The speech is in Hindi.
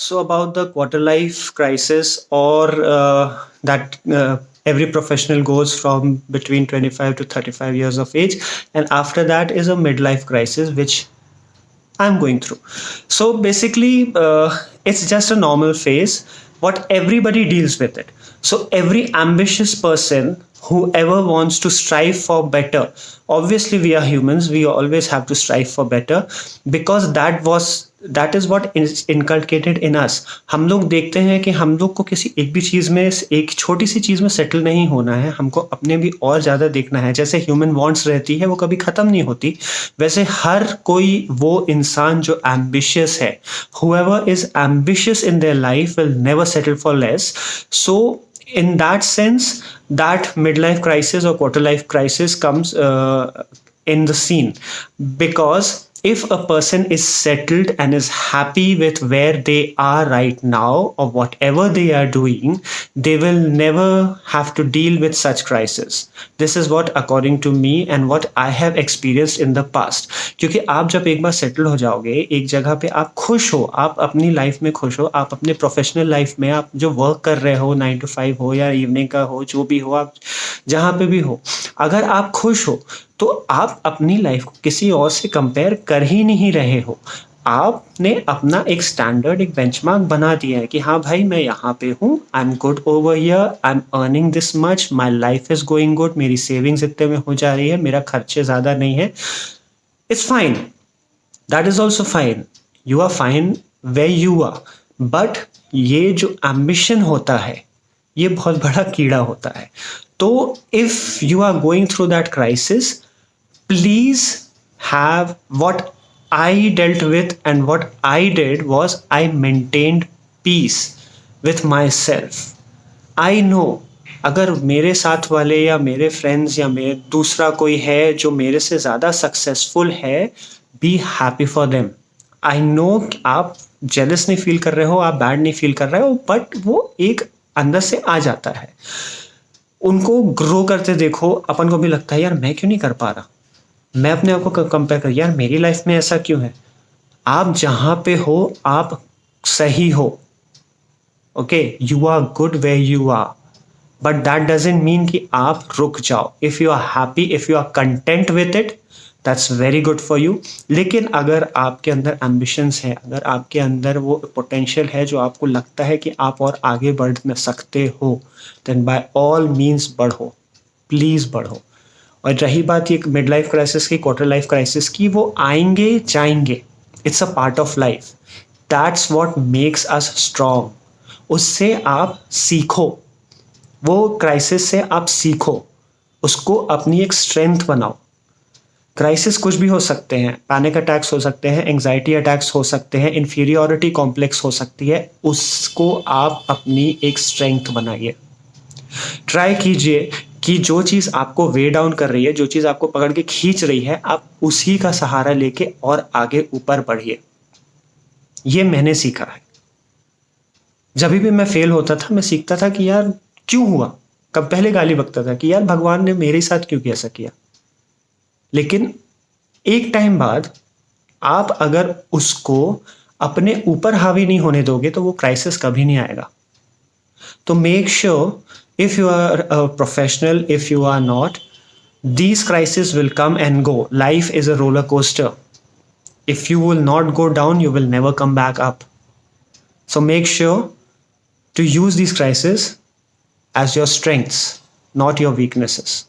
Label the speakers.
Speaker 1: So about the quarter life crisis, or that every professional goes from between 25 to 35 years of age, and after that is a midlife crisis, which I'm going through. So basically, it's just a normal phase. What everybody deals with it. So every ambitious person, whoever wants to strive for better, obviously we are humans. We always have to strive for better, because that is what is inculcated in us. हम लोग देखते हैं कि हम लोग को किसी एक भी चीज़ में, एक छोटी सी चीज़ में सेटल नहीं होना है, हमको अपने भी और ज़्यादा देखना है. जैसे ह्यूमन वांट्स रहती है, वो कभी ख़त्म नहीं होती, वैसे हर कोई वो इंसान जो एम्बिशियस है, whoever is ambitious in their life will never settle for less. So in that sense, that midlife crisis or quarter life crisis comes in the scene, because if a person is settled and is happy with where they are right now or whatever they are doing, they will never have to deal with such crisis. This is what according to me and what I have experienced in the past. क्योंकि आप जब एक बार सेटल हो जाओगे एक जगह पे, आप खुश हो, आप अपनी लाइफ में खुश हो, आप अपने प्रोफेशनल लाइफ में, आप जो वर्क कर रहे हो 9 to 5 हो या इवनिंग का हो, जो भी हो, आप जहाँ पे भी हो, अगर आप खुश हो तो आप अपनी लाइफ को किसी और से कंपेयर कर ही नहीं रहे हो. आपने अपना एक स्टैंडर्ड, एक बेंचमार्क बना दिया है कि हाँ भाई मैं यहाँ पे हूँ, I am good over here, I am earning this much, my life is going good, मेरी सेविंग्स इतने में हो जा रही है, मेरा खर्चे ज़्यादा नहीं है. It's fine, that is also fine, you are fine way you are. But ये जो एम्बिशन होता है, ये बहुत बड़ा कीड़ा होता है. तो if you are going through that crisis, please have what I dealt with, and what I did was I maintained peace with myself. I know अगर मेरे साथ वाले या मेरे फ्रेंड्स या मेरे दूसरा कोई है जो मेरे से ज़्यादा सक्सेसफुल है, be happy for them. I know आप जेलस नहीं फील कर रहे हो, आप बैड नहीं फील कर रहे हो, बट वो एक अंदर से आ जाता है. उनको ग्रो करते देखो, अपन को भी लगता है यार मैं क्यों नहीं कर पा रहा, मैं अपने आप को कंपेयर कर, यार मेरी लाइफ में ऐसा क्यों है. आप जहां पे हो आप सही हो, okay, you are good way you are, but that doesn't mean कि आप रुक जाओ. If you are happy, if you are content with it, that's very good for you. लेकिन अगर आपके अंदर एम्बिशंस है, अगर आपके अंदर वो पोटेंशियल है जो आपको लगता है कि आप और आगे बढ़ सकते हो, देन बाय ऑल मीन्स बढ़ो, प्लीज बढ़ो. और रही बात ये मिड लाइफ क्राइसिस की, क्वार्टर लाइफ क्राइसिस की, वो आएंगे जाएंगे, it's a part of life. That's what makes us strong. उससे आप सीखो, वो क्राइसिस से आप सीखो, उसको अपनी एक स्ट्रेंथ बनाओ. क्राइसिस कुछ भी हो सकते हैं, पैनिक अटैक्स हो सकते हैं, एंग्जाइटी अटैक्स हो सकते हैं, इन्फीरियॉरिटी कॉम्प्लेक्स हो सकती है, उसको आप अपनी एक स्ट्रेंथ बनाइए. ट्राई कीजिए कि जो चीज़ आपको वे डाउन कर रही है, जो चीज़ आपको पकड़ के खींच रही है, आप उसी का सहारा लेके और आगे ऊपर बढ़िए. ये मैंने सीखा है. जब भी मैं फेल होता था, मैं सीखता था कि यार क्यों हुआ. कब पहले गाली बकता था कि यार भगवान ने मेरे साथ क्यों ऐसा किया. लेकिन एक टाइम बाद आप अगर उसको अपने ऊपर हावी नहीं होने दोगे तो वो क्राइसिस कभी नहीं आएगा. तो make sure, if you are a professional, if you are not, these crises will come and go. Life is a roller coaster. If you will not go down, you will never come back up. So make sure to use these crises as your strengths, not your weaknesses.